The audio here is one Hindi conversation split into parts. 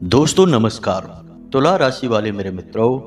दोस्तों नमस्कार। तुला राशि वाले मेरे मित्रों,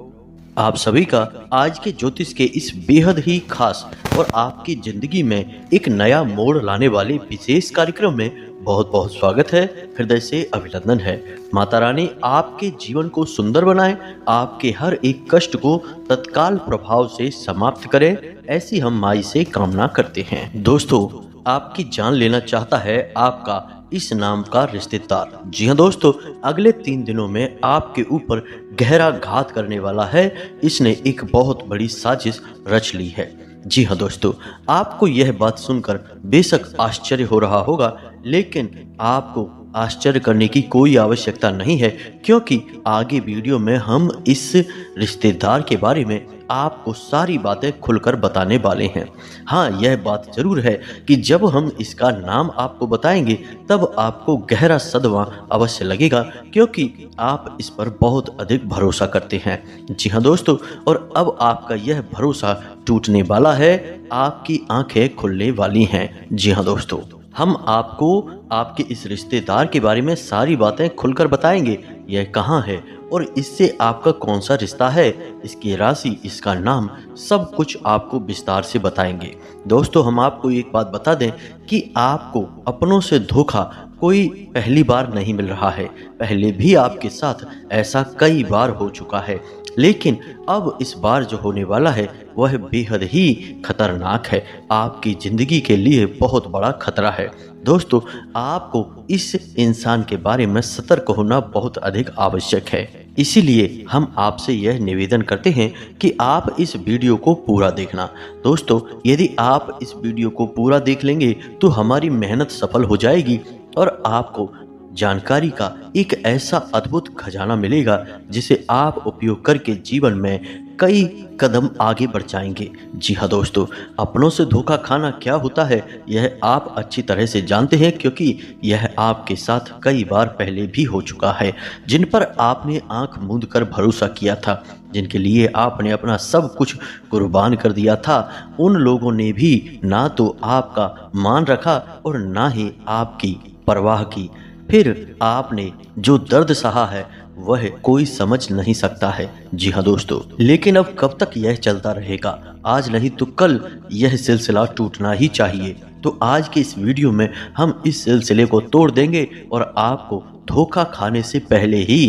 आप सभी का आज के ज्योतिष के इस बेहद ही खास और आपकी जिंदगी में एक नया मोड़ लाने वाले विशेष कार्यक्रम में बहुत बहुत स्वागत है। हृदय से अभिनंदन है। माता रानी आपके जीवन को सुंदर बनाए, आपके हर एक कष्ट को तत्काल प्रभाव से समाप्त करे, ऐसी हम माई से कामना करते हैं। दोस्तों, आपकी जान लेना चाहता है आपका इस नाम का रिश्तेदार। जी हाँ दोस्तों, अगले 3 दिनों में आपके ऊपर गहरा घात करने वाला है। इसने एक बहुत बड़ी साजिश रच ली है। जी हाँ दोस्तों, आपको यह बात सुनकर बेशक आश्चर्य हो रहा होगा, लेकिन आपको आश्चर्य करने की कोई आवश्यकता नहीं है, क्योंकि आगे वीडियो में हम इस रिश्तेदार के बारे में आपको सारी बातें खुलकर बताने वाले हैं। हाँ, यह बात जरूर है कि जब हम इसका नाम आपको बताएंगे तब आपको गहरा सदमा अवश्य लगेगा, क्योंकि आप इस पर बहुत अधिक भरोसा करते हैं। जी हाँ दोस्तों, और अब आपका यह भरोसा टूटने वाला है, आपकी आंखें खुलने वाली हैं। जी हाँ दोस्तों, हम आपको आपके इस रिश्तेदार के बारे में सारी बातें खुलकर बताएंगे। यह कहाँ है और इससे आपका कौन सा रिश्ता है, इसकी राशि, इसका नाम, सब कुछ आपको विस्तार से बताएंगे। दोस्तों, हम आपको एक बात बता दें कि आपको अपनों से धोखा कोई पहली बार नहीं मिल रहा है। पहले भी आपके साथ ऐसा कई बार हो चुका है, लेकिन अब इस बार जो होने वाला है वह बेहद ही खतरनाक है। आपकी जिंदगी के लिए बहुत बड़ा खतरा है। दोस्तों, आपको इस इंसान के बारे में सतर्क होना बहुत अधिक आवश्यक है। इसीलिए हम आपसे यह निवेदन करते हैं कि आप इस वीडियो को पूरा देखना। दोस्तों, यदि आप इस वीडियो को पूरा देख लेंगे तो हमारी मेहनत सफल हो जाएगी और आपको जानकारी का एक ऐसा अद्भुत खजाना मिलेगा जिसे आप उपयोग करके जीवन में कई कदम आगे बढ़ जाएंगे। जी हाँ दोस्तों, अपनों से धोखा खाना क्या होता है यह आप अच्छी तरह से जानते हैं, क्योंकि यह आपके साथ कई बार पहले भी हो चुका है। जिन पर आपने आंख मूंद कर भरोसा किया था, जिनके लिए आपने अपना सब कुछ कुर्बान कर दिया था, उन लोगों ने भी ना तो आपका मान रखा और ना ही आपकी परवाह की। फिर आपने जो दर्द सहा है वह कोई समझ नहीं सकता है। जी हाँ दोस्तों, लेकिन अब कब तक यह चलता रहेगा? आज नहीं तो कल यह सिलसिला टूटना ही चाहिए। तो आज के इस वीडियो में हम इस सिलसिले को तोड़ देंगे और आपको धोखा खाने से पहले ही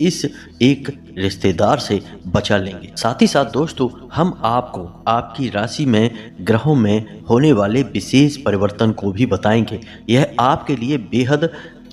इस एक रिश्तेदार से बचा लेंगे। साथ ही साथ दोस्तों, हम आपको आपकी राशि में ग्रहों में होने वाले विशेष परिवर्तन को भी बताएंगे। यह आपके लिए बेहद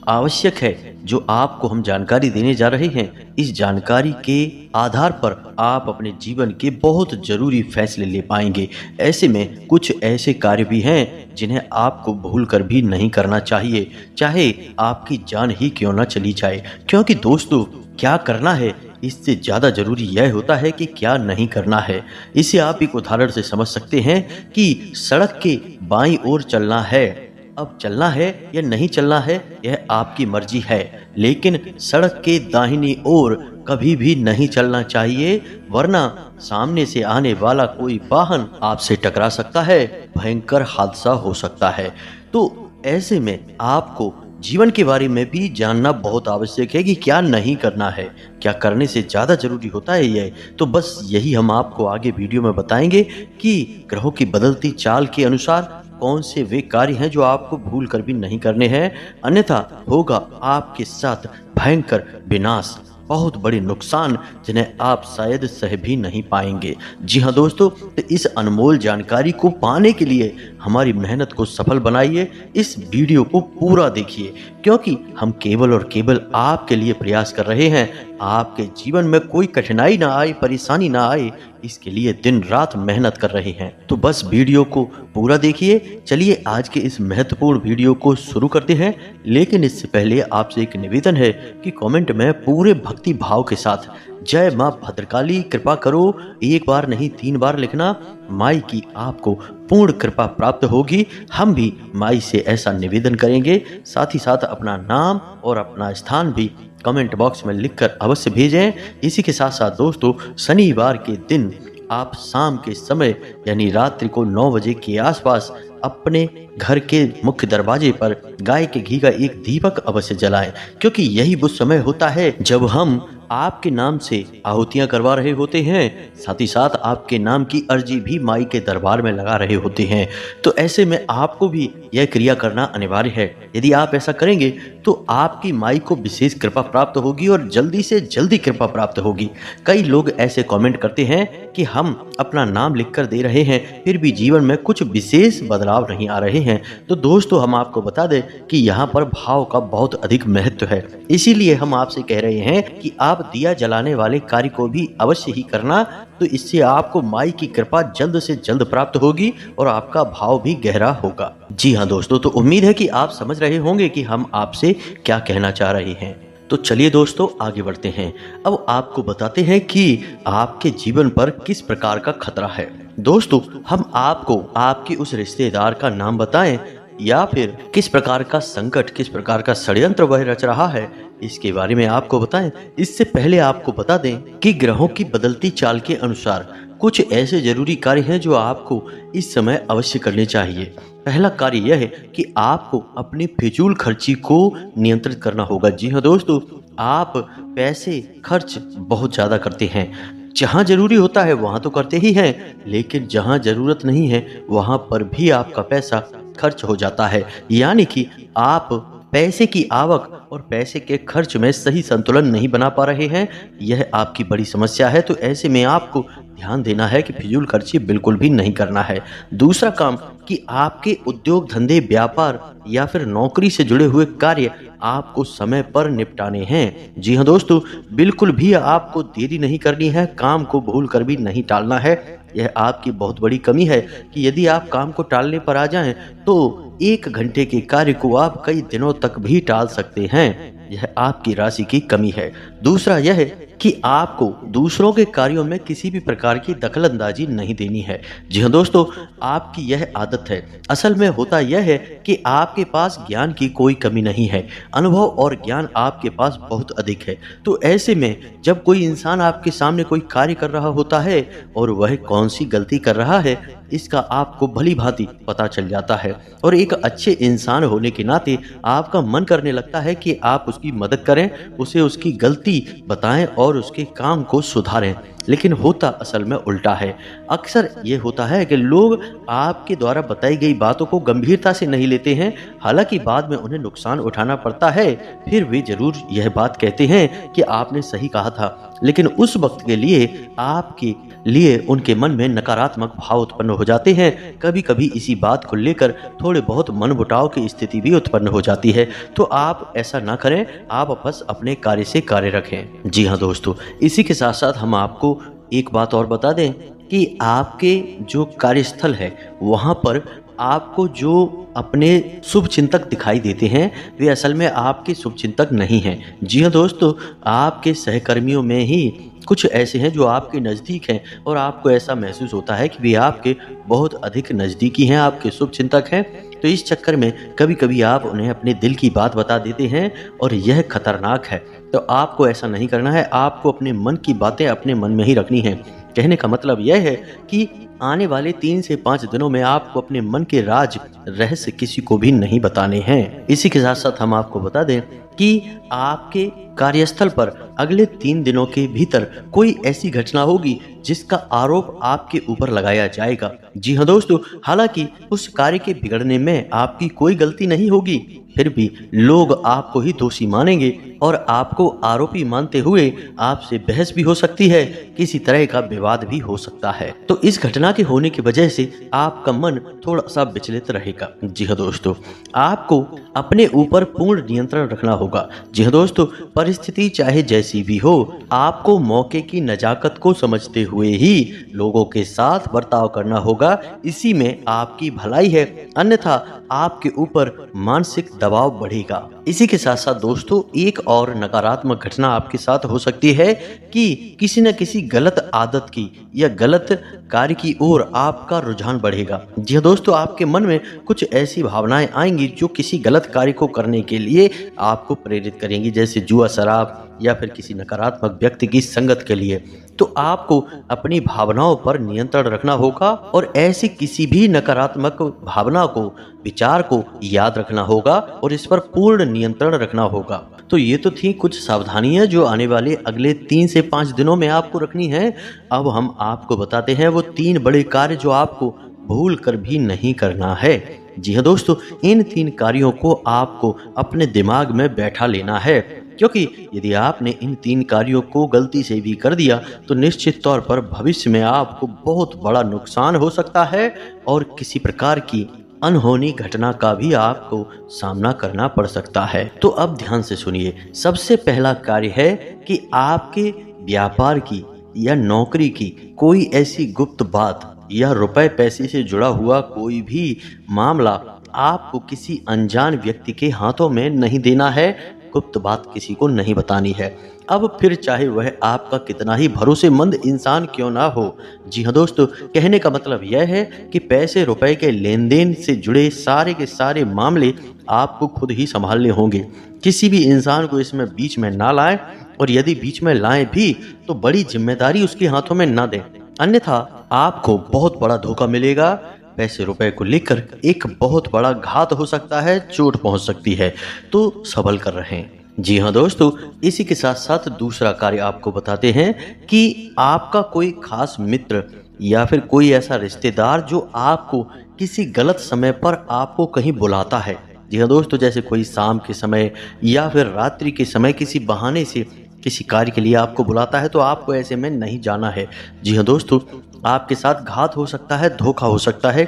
आवश्यक है जो आपको हम जानकारी देने जा रहे हैं। इस जानकारी के आधार पर आप अपने जीवन के बहुत जरूरी फैसले ले पाएंगे। ऐसे में कुछ ऐसे कार्य भी हैं जिन्हें आपको भूल कर भी नहीं करना चाहिए, चाहे आपकी जान ही क्यों ना चली जाए। क्योंकि दोस्तों, क्या करना है इससे ज़्यादा जरूरी यह होता है कि क्या नहीं करना है। इसे आप एक उदाहरण से समझ सकते हैं कि सड़क के बाईं ओर चलना है। अब चलना है या नहीं चलना है यह आपकी मर्जी है, लेकिन सड़क के दाहिनी ओर कभी भी नहीं चलना चाहिए, वरना सामने से आने वाला कोई वाहन आपसे टकरा सकता है, भयंकर हादसा हो सकता है। तो ऐसे में आपको जीवन के बारे में भी जानना बहुत आवश्यक है कि क्या नहीं करना है, क्या करने से ज़्यादा जरूरी होता है यह। तो बस यही हम आपको आगे वीडियो में बताएंगे कि ग्रहों की बदलती चाल के अनुसार कौन से वे कार्य हैं जो आपको भूल कर भी नहीं करने हैं, अन्यथा होगा आपके साथ भयंकर विनाश, बहुत बड़े नुकसान जिन्हें आप शायद सह भी नहीं पाएंगे। जी हाँ दोस्तों, तो इस अनमोल जानकारी को पाने के लिए हमारी मेहनत को सफल बनाइए। इस वीडियो को पूरा देखिए, क्योंकि हम केवल और केवल आपके लिए प्रयास कर रहे हैं। आपके जीवन में कोई कठिनाई ना आए, परेशानी ना आए, इसके लिए दिन रात मेहनत कर रहे हैं। तो बस वीडियो को पूरा देखिए। चलिए आज के इस महत्वपूर्ण वीडियो को शुरू करते हैं, लेकिन इससे पहले आपसे एक निवेदन है कि कमेंट में पूरे भक्ति भाव के साथ जय माँ भद्रकाली कृपा करो एक बार नहीं 3 बार लिखना। माई की आपको पूर्ण कृपा प्राप्त होगी। हम भी माई से ऐसा निवेदन करेंगे। साथ ही साथ अपना नाम और अपना स्थान भी कमेंट बॉक्स में लिखकर अवश्य भेजें। इसी के साथ साथ दोस्तों, शनिवार के दिन आप शाम के समय यानी रात्रि को 9 बजे के आसपास अपने घर के मुख्य दरवाजे पर गाय के घी का एक दीपक अवश्य जलाएं, क्योंकि यही वो समय होता है जब हम आपके नाम से आहुतियां करवा रहे होते हैं, साथ ही साथ आपके नाम की अर्जी भी माई के दरबार में लगा रहे होते हैं। तो ऐसे में आपको भी यह क्रिया करना अनिवार्य है। यदि आप ऐसा करेंगे तो आपकी माई को विशेष कृपा प्राप्त होगी और जल्दी से जल्दी कृपा प्राप्त होगी। कई लोग ऐसे कमेंट करते हैं कि हम अपना नाम लिखकर दे रहे हैं, फिर भी जीवन में कुछ विशेष बदलाव नहीं आ रहे हैं। तो दोस्तों, हम आपको बता दें कि यहाँ पर भाव का बहुत अधिक महत्व है। इसीलिए हम आपसे कह रहे हैं कि आप दिया जलाने वाले कार्य को भी अवश्य ही करना, तो इससे आपको माई की कृपा जल्द से जल्द प्राप्त होगी और आपका भाव भी गहरा होगा। जी हाँ दोस्तों, तो उम्मीद है कि आप समझ रहे होंगे कि हम आपसे क्या कहना चाह रहे हैं। तो चलिए दोस्तों, आगे बढ़ते हैं। अब आपको बताते हैं कि आपके जीवन पर किस प्रकार का खतरा है। दोस्तों, हम आपको आपके उस रिश्तेदार का नाम बताएं या फिर किस प्रकार का संकट, किस प्रकार का षड्यंत्र वह रच रहा है, इसके बारे में आपको बताएं। इससे पहले आपको बता दें कि ग्रहों की बदलती चाल के अनुसार कुछ ऐसे जरूरी कार्य हैं जो आपको इस समय अवश्य करने चाहिए। पहला कार्य यह है कि आपको अपनी फिजूल खर्ची को नियंत्रित करना होगा। जी हाँ दोस्तों, आप पैसे खर्च बहुत ज्यादा करते हैं। जहाँ जरूरी होता है वहाँ तो करते ही हैं, लेकिन जहाँ जरूरत नहीं है वहाँ पर भी आपका पैसा खर्च हो जाता है। यानी कि आप पैसे की आवक और पैसे के खर्च में सही संतुलन नहीं बना पा रहे हैं। यह आपकी बड़ी समस्या है। तो ऐसे में आपको ध्यान देना है कि फिजूल खर्ची बिल्कुल भी नहीं करना है। दूसरा काम कि आपके उद्योग धंधे, व्यापार या फिर नौकरी से जुड़े हुए कार्य आपको समय पर निपटाने हैं। जी हाँ दोस्तों, बिल्कुल भी आपको देरी नहीं करनी है, काम को भूल कर भी नहीं टालना है। यह आपकी बहुत बड़ी कमी है कि यदि आप काम को टालने पर आ जाएं तो 1 घंटे के कार्य को आप कई दिनों तक भी टाल सकते हैं। यह आपकी राशि की कमी है। दूसरा यह है कि आपको दूसरों के कार्यों में किसी भी प्रकार की दखलंदाजी नहीं देनी है। जी हाँ दोस्तों, आपकी यह आदत है। असल में होता यह है कि आपके पास ज्ञान की कोई कमी नहीं है, अनुभव और ज्ञान आपके पास बहुत अधिक है। तो ऐसे में जब कोई इंसान आपके सामने कोई कार्य कर रहा होता है और वह कौन सी गलती कर रहा है, इसका आपको भली भांति पता चल जाता है और एक अच्छे इंसान होने के नाते आपका मन करने लगता है कि आप उसकी मदद करें, उसे उसकी गलती बताएं और उसके काम को सुधारें। लेकिन होता असल में उल्टा है। अक्सर ये होता है कि लोग आपके द्वारा बताई गई बातों को गंभीरता से नहीं लेते हैं। हालांकि बाद में उन्हें नुकसान उठाना पड़ता है, फिर वे जरूर यह बात कहते हैं कि आपने सही कहा था। लेकिन उस वक्त के लिए आपके लिए उनके मन में नकारात्मक भाव उत्पन्न हो जाते हैं। कभी कभी इसी बात को लेकर थोड़े बहुत मनमुटाव की स्थिति भी उत्पन्न हो जाती है। तो आप ऐसा ना करें, आप बस अपने कार्य से कार्य रखें। जी हाँ दोस्तों, इसी के साथ साथ हम आपको एक बात और बता दें कि आपके जो कार्यस्थल है वहाँ पर आपको जो अपने शुभ चिंतक दिखाई देते हैं वे असल में आपके शुभ चिंतक नहीं हैं। जी हाँ दोस्तों, आपके सहकर्मियों में ही कुछ ऐसे हैं जो आपके नज़दीक हैं और आपको ऐसा महसूस होता है कि वे आपके बहुत अधिक नज़दीकी हैं, आपके शुभ चिंतक हैं। तो इस चक्कर में कभी कभी आप उन्हें अपने दिल की बात बता देते हैं और यह खतरनाक है। तो आपको ऐसा नहीं करना है। आपको अपने मन की बातें अपने मन में ही रखनी है। कहने का मतलब यह है कि आने वाले 3 से 5 दिनों में आपको अपने मन के राज, रहस्य किसी को भी नहीं बताने हैं। इसी के साथ साथ हम आपको बता दें कि आपके कार्यस्थल पर अगले 3 दिनों के भीतर कोई ऐसी घटना होगी जिसका आरोप आपके ऊपर लगाया जाएगा। जी हाँ दोस्तों, हालांकि उस कार्य के बिगड़ने में आपकी कोई गलती नहीं होगी, फिर भी लोग आपको ही दोषी मानेंगे और आपको आरोपी मानते हुए आपसे बहस भी हो सकती है, किसी तरह का विवाद भी हो सकता है। तो इस घटना के होने की वजह से आपका मन थोड़ा सा विचलित रहेगा। जी हाँ दोस्तों, आपको अपने ऊपर पूर्ण नियंत्रण रखना होगा। जी हाँ दोस्तों, परिस्थिति चाहे जैसी भी हो, आपको मौके की नजाकत को समझते हुए ही लोगों के साथ बर्ताव करना होगा। इसी में आपकी भलाई है, अन्यथा आपके ऊपर मानसिक दबाव बढ़ेगा। इसी के साथ साथ दोस्तों, एक और नकारात्मक घटना आपके साथ हो सकती है कि किसी न किसी गलत आदत की या गलत कार्य की ओर आपका रुझान बढ़ेगा। जी हाँ दोस्तों, आपके मन में कुछ ऐसी भावनाएं आएंगी जो किसी गलत कार्य को करने के लिए आपको प्रेरित करेंगी, जैसे जुआ, शराब या फिर किसी नकारात्मक व्यक्ति की संगत के लिए, तो आपको अपनी भावनाओं पर नियंत्रण रखना होगा और ऐसी किसी भी नकारात्मक भावना को, विचार को याद रखना होगा और इस पर पूर्ण नियंत्रण रखना होगा। तो ये तो थी कुछ सावधानियां जो आने वाले अगले 3 से 5 दिनों में आपको रखनी है। अब हम आपको बताते हैं वो 3 बड़े कार्य जो आपको भूल कर भी नहीं करना है। जी हाँ दोस्तों, इन 3 कार्यों को आपको अपने दिमाग में बैठा लेना है, क्योंकि यदि आपने इन 3 कार्यों को गलती से भी कर दिया तो निश्चित तौर पर भविष्य में आपको बहुत बड़ा नुकसान हो सकता है और किसी प्रकार की अनहोनी घटना का भी आपको सामना करना पड़ सकता है। तो अब ध्यान से सुनिए। सबसे पहला कार्य है कि आपके व्यापार की या नौकरी की कोई ऐसी गुप्त बात या रुपए पैसे से जुड़ा हुआ कोई भी मामला आपको किसी अनजान व्यक्ति के हाथों में नहीं देना है। गुप्त बात किसी को नहीं बतानी है। अब फिर चाहे वह आपका कितना ही भरोसेमंद इंसान क्यों ना हो। जी हाँ दोस्तों, कहने का मतलब यह है कि पैसे रुपए के लेन देन से जुड़े सारे के सारे मामले आपको खुद ही संभालने होंगे। किसी भी इंसान को इसमें बीच में ना लाएं, और यदि बीच में लाएं भी तो बड़ी जिम्मेदारी उसके हाथों में ना दें, अन्यथा आपको बहुत बड़ा धोखा मिलेगा। पैसे रुपए को लेकर एक बहुत बड़ा घात हो सकता है, चोट पहुंच सकती है, तो संभल कर रहें। जी हाँ दोस्तों, इसी के साथ साथ दूसरा कार्य आपको बताते हैं कि आपका कोई खास मित्र या फिर कोई ऐसा रिश्तेदार जो आपको किसी गलत समय पर आपको कहीं बुलाता है। जी हाँ दोस्तों, जैसे कोई शाम के समय या फिर रात्रि के समय किसी बहाने से किसी कार्य के लिए आपको बुलाता है, तो आपको ऐसे में नहीं जाना है। जी हाँ दोस्तों, आपके साथ घात हो सकता है, धोखा हो सकता है।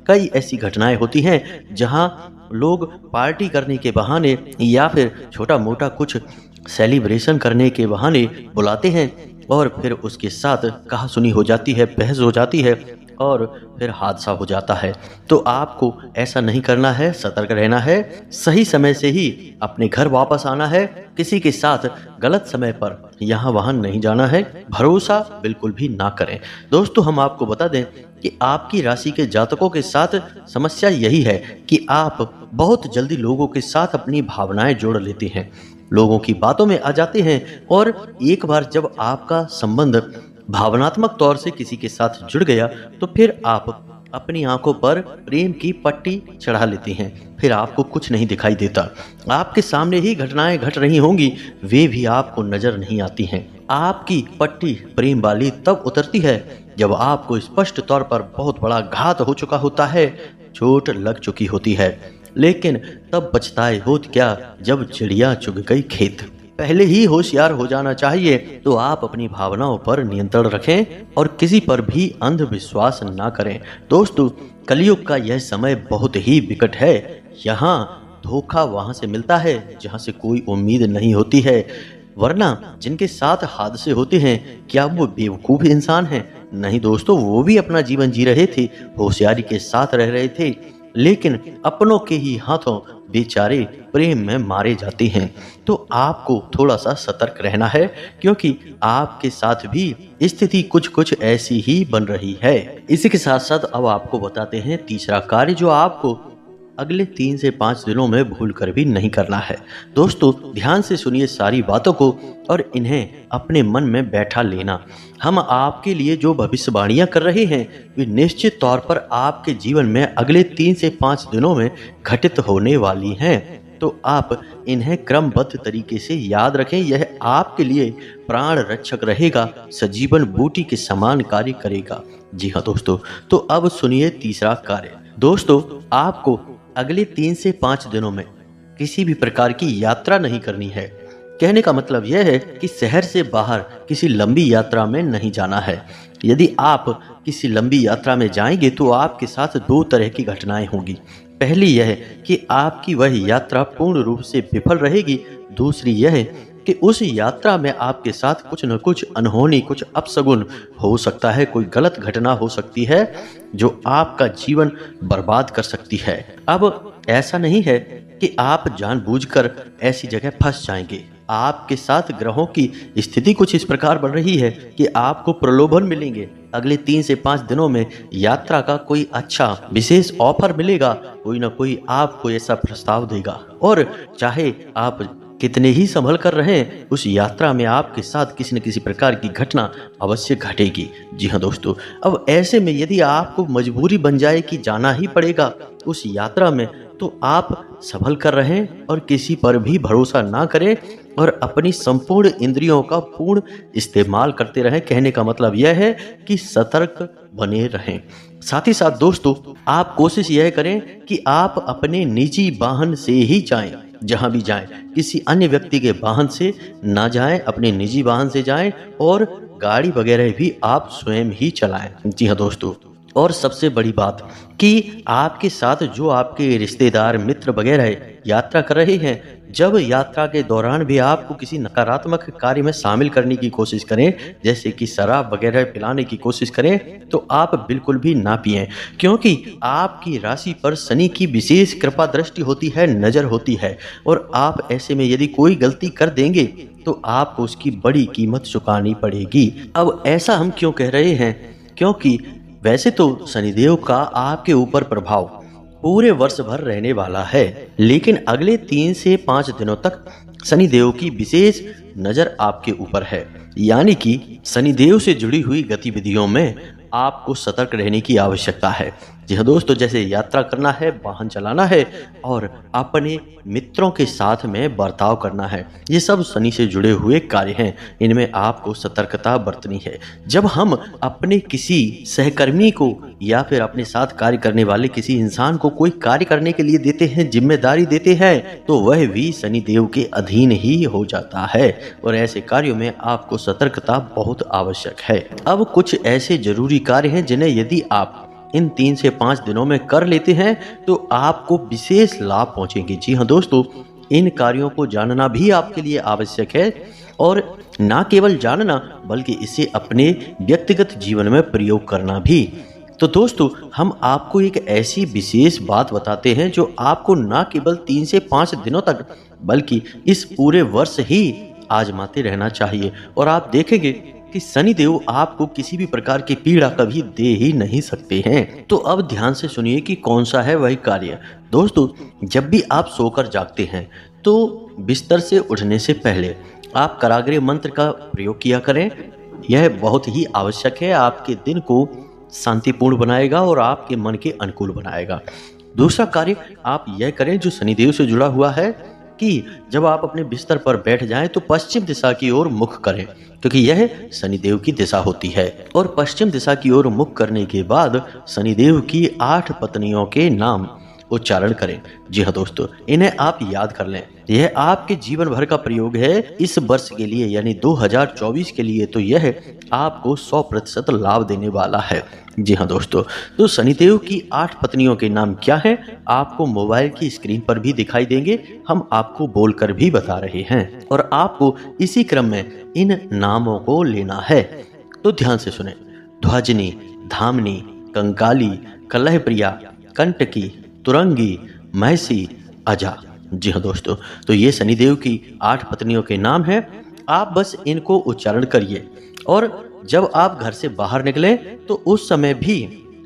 कई ऐसी घटनाएं होती हैं जहां लोग पार्टी करने के बहाने या फिर छोटा मोटा कुछ सेलिब्रेशन करने के बहाने बुलाते हैं और फिर उसके साथ कहासुनी हो जाती है, बहस हो जाती है और फिर हादसा हो जाता है। तो आपको ऐसा नहीं करना है, सतर्क रहना है, सही समय से ही अपने घर वापस आना है। किसी के साथ गलत समय पर यहाँ वहाँ नहीं जाना है, भरोसा बिल्कुल भी ना करें। दोस्तों, हम आपको बता दें कि आपकी राशि के जातकों के साथ समस्या यही है कि आप बहुत जल्दी लोगों के साथ अपनी भावनाएं जोड़ लेते हैं, लोगों की बातों में आ जाते हैं और एक बार जब आपका संबंध भावनात्मक तौर से किसी के साथ जुड़ गया तो फिर आप अपनी आंखों पर प्रेम की पट्टी चढ़ा लेते हैं। फिर आपको कुछ नहीं दिखाई देता। आपके सामने ही घटनाएं घट रही होंगी, वे भी आपको नजर नहीं आती हैं। आपकी पट्टी प्रेम वाली तब उतरती है जब आपको स्पष्ट तौर पर बहुत बड़ा घात हो चुका होता है, चोट लग चुकी होती है। लेकिन तब पछताए होत क्या जब चिड़िया चुग गई खेत। पहले ही होशियार हो जाना चाहिए। तो आप अपनी भावनाओं पर नियंत्रण रखें और किसी पर भी अंधविश्वास ना करें। दोस्तों, कलयुग का यह समय बहुत ही विकट है। यहाँ धोखा वहां से मिलता है जहां से कोई उम्मीद नहीं होती है, वरना जिनके साथ हादसे होते हैं क्या वो बेवकूफ इंसान हैं? नहीं दोस्तों, वो भी अपना जीवन जी रहे थे, होशियारी के साथ रह रहे थे, लेकिन अपनों के ही हाथों बेचारे प्रेम में मारे जाते हैं। तो आपको थोड़ा सा सतर्क रहना है, क्योंकि आपके साथ भी स्थिति कुछ ऐसी ही बन रही है। इसी के साथ साथ अब आपको बताते हैं तीसरा कार्य जो आपको अगले 3 से 5 दिनों में भूल कर भी नहीं करना है। दोस्तों, ध्यान से सुनिए सारी बातों को और इन्हें अपने मन में बैठा लेना। हम आपके लिए जो भविष्यवाणियां कर रहे हैं वे निश्चित तौर पर आपके जीवन में अगले 3 से 5 दिनों में घटित होने वाली हैं। तो आप इन्हें क्रमबद्ध तरीके से याद रखें। यह आपके लिए प्राण रक्षक रहेगा, सजीवन बूटी के समान कार्य करेगा। जी हाँ दोस्तों, तो अब सुनिए तीसरा कार्य। दोस्तों, आपको अगले 3 से 5 दिनों में किसी भी प्रकार की यात्रा नहीं करनी है। कहने का मतलब यह है कि शहर से बाहर किसी लंबी यात्रा में नहीं जाना है। यदि आप किसी लंबी यात्रा में जाएंगे तो आपके साथ 2 तरह की घटनाएं होंगी। पहली यह कि आपकी वह यात्रा पूर्ण रूप से विफल रहेगी। दूसरी यह कि उस यात्रा में आपके साथ कुछ न कुछ अनहोनी, कुछ अपशगुन हो सकता है, कोई गलत घटना हो सकती है जो आपका जीवन बर्बाद कर सकती है। अब ऐसा नहीं है कि आप जानबूझकर ऐसी जगह फंस जाएंगे। आपके साथ ग्रहों की स्थिति कुछ इस प्रकार बन रही है कि आपको प्रलोभन मिलेंगे। अगले 3 से 5 दिनों में यात्रा का कोई अच्छा विशेष ऑफर मिलेगा, कोई ना कोई आपको ऐसा प्रस्ताव देगा। और चाहे आप कितने ही संभल कर रहें, उस यात्रा में आपके साथ किसी न किसी प्रकार की घटना अवश्य घटेगी। जी हाँ दोस्तों, अब ऐसे में यदि आपको मजबूरी बन जाए कि जाना ही पड़ेगा उस यात्रा में, तो आप संभल कर रहें और किसी पर भी भरोसा ना करें और अपनी संपूर्ण इंद्रियों का पूर्ण इस्तेमाल करते रहें। कहने का मतलब यह है कि सतर्क बने रहें। साथ ही साथ दोस्तों, आप कोशिश यह करें कि आप अपने निजी वाहन से ही जाएं। जहां भी जाएं, किसी अन्य व्यक्ति के वाहन से ना जाएं, अपने निजी वाहन से जाएं और गाड़ी वगैरह भी आप स्वयं ही चलाएं। जी हाँ दोस्तों, और सबसे बड़ी बात कि आपके साथ जो आपके रिश्तेदार, मित्र वगैरह यात्रा कर रहे हैं, जब यात्रा के दौरान भी आपको किसी नकारात्मक कार्य में शामिल करने की कोशिश करें, जैसे कि शराब वगैरह पिलाने की कोशिश करें, तो आप बिल्कुल भी ना पिएं, क्योंकि आपकी राशि पर शनि की विशेष कृपा दृष्टि होती है, नजर होती है, और आप ऐसे में यदि कोई गलती कर देंगे तो आपको उसकी बड़ी कीमत चुकानी पड़ेगी। अब ऐसा हम क्यों कह रहे हैं? क्योंकि वैसे तो शनिदेव का आपके ऊपर प्रभाव पूरे वर्ष भर रहने वाला है, लेकिन अगले 3 से 5 दिनों तक शनिदेव की विशेष नजर आपके ऊपर है। यानी कि शनिदेव से जुड़ी हुई गतिविधियों में आपको सतर्क रहने की आवश्यकता है। जी हाँ दोस्तों, जैसे यात्रा करना है, वाहन चलाना है और अपने मित्रों के साथ में बर्ताव करना है, ये सब शनि से जुड़े हुए कार्य हैं। इनमें आपको सतर्कता बरतनी है। जब हम अपने किसी सहकर्मी को या फिर अपने साथ कार्य करने वाले किसी इंसान को कोई कार्य करने के लिए देते हैं, जिम्मेदारी देते हैं, तो वह भी शनिदेव के अधीन ही हो जाता है और ऐसे कार्यों में आपको सतर्कता बहुत आवश्यक है। अब कुछ ऐसे जरूरी कार्य हैं जिन्हें यदि आप इन 3 से 5 दिनों में कर लेते हैं तो आपको विशेष लाभ पहुंचेंगे। जी हाँ दोस्तों, इन कार्यों को जानना भी आपके लिए आवश्यक है और ना केवल जानना बल्कि इसे अपने व्यक्तिगत जीवन में प्रयोग करना भी। तो दोस्तों, हम आपको एक ऐसी विशेष बात बताते हैं जो आपको ना केवल 3 से 5 दिनों तक बल्कि इस पूरे वर्ष ही आजमाते रहना चाहिए और आप देखेंगे कि शनिदेव आपको किसी भी प्रकार की पीड़ा कभी दे ही नहीं सकते हैं। तो अब ध्यान से सुनिए कि कौन सा है वही कार्य। दोस्तों, जब भी आप सोकर जागते हैं तो बिस्तर से उठने से पहले आप कराग्रे मंत्र का प्रयोग किया करें। यह बहुत ही आवश्यक है, आपके दिन को शांतिपूर्ण बनाएगा और आपके मन के अनुकूल बनाएगा। दूसरा कार्य आप यह करें जो शनिदेव से जुड़ा हुआ है कि जब आप अपने बिस्तर पर बैठ जाएं तो पश्चिम दिशा की ओर मुख करें, क्योंकि यह शनिदेव की दिशा होती है। और पश्चिम दिशा की ओर मुख करने के बाद शनिदेव की 8 पत्नियों के नाम उच्चारण करें। जी हाँ दोस्तों, इन्हें आप याद कर लें। यह आपके जीवन भर का प्रयोग है इस वर्ष के लिए, यानी 2024 के लिए, तो यह आपको 100% लाभ देने वाला है। जी हाँ दोस्तों, तो शनिदेव की 8 पत्नियों के नाम क्या हैं आपको मोबाइल की स्क्रीन पर भी दिखाई देंगे, हम आपको बोलकर भी बता रहे हैं और आपको इसी क्रम में इन नामों को लेना है। तो ध्यान से सुने। ध्वजनी, धामनी, कंकाली, कलहप्रिया, कंटकी, तुरंगी, महसी, अजा। जी हाँ दोस्तों, तो ये शनिदेव की 8 पत्नियों के नाम हैं। आप बस इनको उच्चारण करिए और जब आप घर से बाहर निकलें तो उस समय भी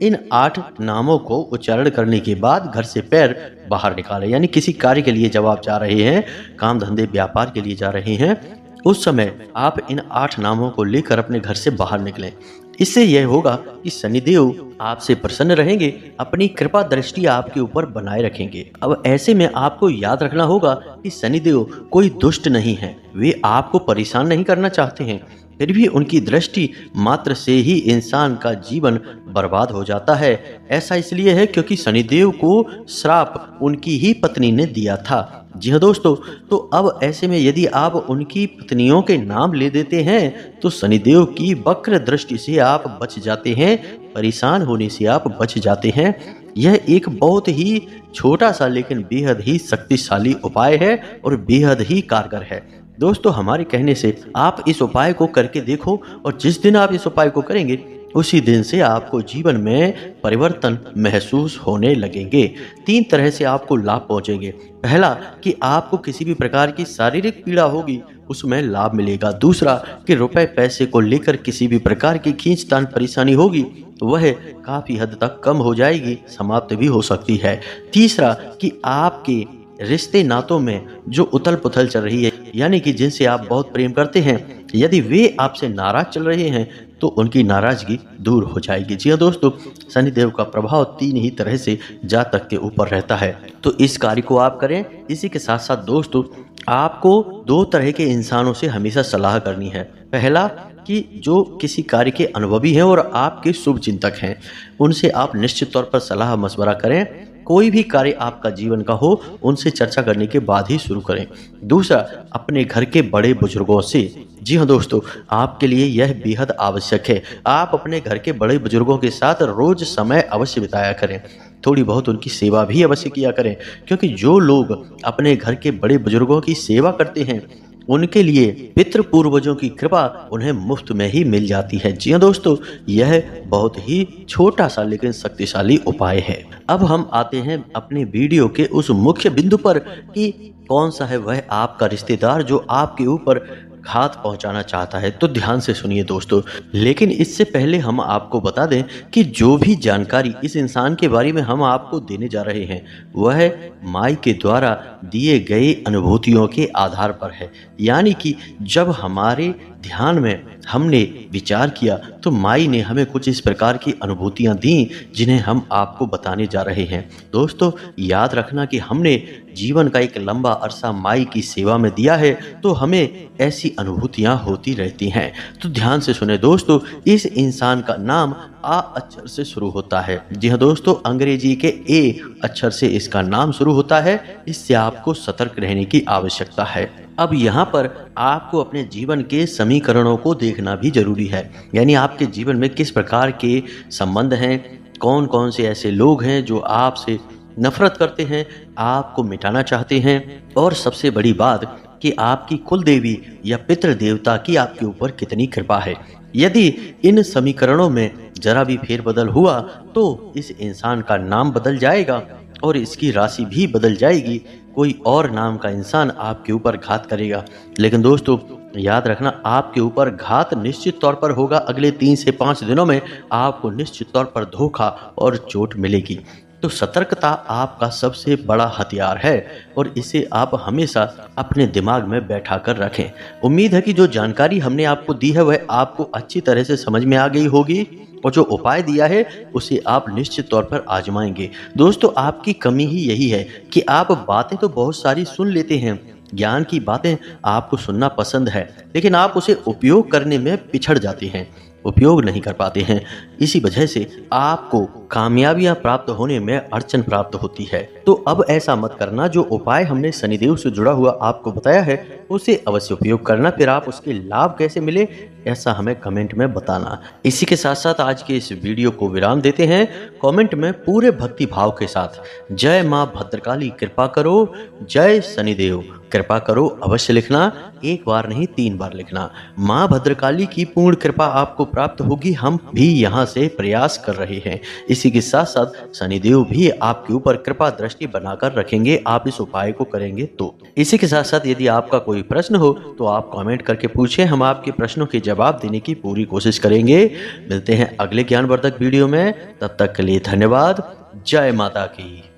इन 8 नामों को उच्चारण करने के बाद घर से पैर बाहर निकालें। यानी किसी कार्य के लिए जब आप जा रहे हैं, काम धंधे व्यापार के लिए जा रहे हैं, उस समय आप इन 8 नामों को लेकर अपने घर से बाहर निकलें। इससे यह होगा कि शनिदेव आपसे प्रसन्न रहेंगे, अपनी कृपा दृष्टि आपके ऊपर बनाए रखेंगे। अब ऐसे में आपको याद रखना होगा कि शनिदेव कोई दुष्ट नहीं है, वे आपको परेशान नहीं करना चाहते हैं, फिर भी उनकी दृष्टि मात्र से ही इंसान का जीवन बर्बाद हो जाता है। ऐसा इसलिए है क्योंकि शनिदेव को श्राप उनकी ही पत्नी ने दिया था। जी हाँ दोस्तों, तो अब ऐसे में यदि आप उनकी पत्नियों के नाम ले देते हैं तो शनिदेव की वक्र दृष्टि से आप बच जाते हैं, परेशान होने से आप बच जाते हैं। यह एक बहुत ही छोटा सा लेकिन बेहद ही शक्तिशाली उपाय है और बेहद ही कारगर है। दोस्तों, हमारे कहने से आप इस उपाय को करके देखो और जिस दिन आप इस उपाय को करेंगे उसी दिन से आपको जीवन में परिवर्तन महसूस होने लगेंगे। 3 तरह से आपको लाभ पहुंचेंगे। पहला कि आपको किसी भी प्रकार की शारीरिक पीड़ा होगी उसमें लाभ मिलेगा। दूसरा कि रुपए पैसे को लेकर किसी भी प्रकार की खींचतान परेशानी होगी वह काफी हद तक कम हो जाएगी, समाप्त भी हो सकती है। तीसरा कि आपके रिश्ते नातों में जो उथल पुथल चल रही है यानी कि जिनसे आप बहुत प्रेम करते हैं, यदि वे आपसे नाराज चल रहे हैं तो उनकी नाराजगी दूर हो जाएगी। जी हाँ दोस्तों, शनिदेव का प्रभाव 3 ही तरह से जातक के ऊपर रहता है, तो इस कार्य को आप करें। इसी के साथ साथ दोस्तों, आपको 2 तरह के इंसानों से हमेशा सलाह करनी है। पहला कि जो किसी कार्य के अनुभवी हैं और आपके शुभ चिंतक हैं, उनसे आप निश्चित तौर पर सलाह मशवरा करें। कोई भी कार्य आपका जीवन का हो, उनसे चर्चा करने के बाद ही शुरू करें। दूसरा, अपने घर के बड़े बुजुर्गों से, जी हाँ दोस्तों, आपके लिए यह बेहद आवश्यक है। आप अपने घर के बड़े बुजुर्गों के साथ रोज समय अवश्य बिताया करें, थोड़ी बहुत उनकी सेवा भी अवश्य किया करें, क्योंकि जो लोग अपने घर के बड़े बुजुर्गों की सेवा करते हैं, उनके लिए पितृ पूर्वजों की कृपा उन्हें मुफ्त में ही मिल जाती है। जी हाँ दोस्तों, यह बहुत ही छोटा सा लेकिन शक्तिशाली उपाय है। अब हम आते हैं अपने वीडियो के उस मुख्य बिंदु पर कि कौन सा है वह आपका रिश्तेदार जो आपके ऊपर घात पहुंचाना चाहता है। तो ध्यान से सुनिए दोस्तों, लेकिन इससे पहले हम आपको बता दें कि जो भी जानकारी इस इंसान के बारे में हम आपको देने जा रहे हैं, वह माई के द्वारा दिए गए अनुभूतियों के आधार पर है। यानी कि जब हमारे ध्यान में हमने विचार किया तो माई ने हमें कुछ इस प्रकार की अनुभूतियां दी, जिन्हें हम आपको बताने जा रहे हैं। दोस्तों, याद रखना कि हमने जीवन का एक लंबा अरसा माई की सेवा में दिया है, तो हमें ऐसी अनुभूतियां होती रहती हैं। तो ध्यान से सुने दोस्तों, इस इंसान का नाम आ अक्षर से शुरू होता है। जी हाँ दोस्तों, अंग्रेजी के ए अक्षर से इसका नाम शुरू होता है। इससे आपको सतर्क रहने की आवश्यकता है। अब यहाँ पर आपको अपने जीवन के समीकरणों को देखना भी जरूरी है, यानी आपके जीवन में किस प्रकार के संबंध हैं, कौन कौन से ऐसे लोग हैं जो आपसे नफरत करते हैं, आपको मिटाना चाहते हैं, और सबसे बड़ी बात कि आपकी कुल देवी या पितृ देवता की आपके ऊपर कितनी कृपा है। यदि इन समीकरणों में जरा भी फेरबदल हुआ तो इस इंसान का नाम बदल जाएगा और इसकी राशि भी बदल जाएगी। कोई और नाम का इंसान आपके ऊपर घात करेगा। लेकिन दोस्तों, याद रखना, आपके ऊपर घात निश्चित तौर पर होगा। अगले 3 से 5 दिनों में आपको निश्चित तौर पर धोखा और चोट मिलेगी। तो सतर्कता आपका सबसे बड़ा हथियार है और इसे आप हमेशा अपने दिमाग में बैठा कर रखें। उम्मीद है कि जो जानकारी हमने आपको दी है वह आपको अच्छी तरह से समझ में आ गई होगी और जो उपाय दिया है उसे आप निश्चित तौर पर आजमाएंगे। दोस्तों, आपकी कमी ही यही है कि आप बातें तो बहुत सारी सुन लेते हैं, ज्ञान की बातें आपको सुनना पसंद है, लेकिन आप उसे उपयोग करने में पिछड़ जाते हैं, उपयोग नहीं कर पाते हैं। इसी वजह से आपको कामयाबियां प्राप्त होने में अड़चन प्राप्त होती है। तो अब ऐसा मत करना। जो उपाय हमने शनिदेव से जुड़ा हुआ आपको बताया है उसे अवश्य उपयोग करना। फिर आप उसके लाभ कैसे मिले, ऐसा हमें कमेंट में बताना। इसी के साथ साथ आज के इस वीडियो को विराम देते हैं। कमेंट में पूरे भक्ति भाव के साथ जय मां भद्रकाली कृपा करो, जय शनिदेव कृपा करो अवश्य लिखना। 1 बार नहीं 3 बार लिखना। मां भद्रकाली की पूर्ण कृपा आपको प्राप्त होगी, हम भी यहाँ से प्रयास कर रहे हैं। इसी के साथ साथ शनिदेव भी आपके ऊपर कृपा दृष्टि बनाकर रखेंगे, आप इस उपाय को करेंगे तो। इसी के साथ साथ यदि आपका कोई प्रश्न हो तो आप कमेंट करके पूछें, हम आपके प्रश्नों के जवाब देने की पूरी कोशिश करेंगे। मिलते हैं अगले ज्ञानवर्धक वीडियो में, तब तक के लिए धन्यवाद। जय माता की।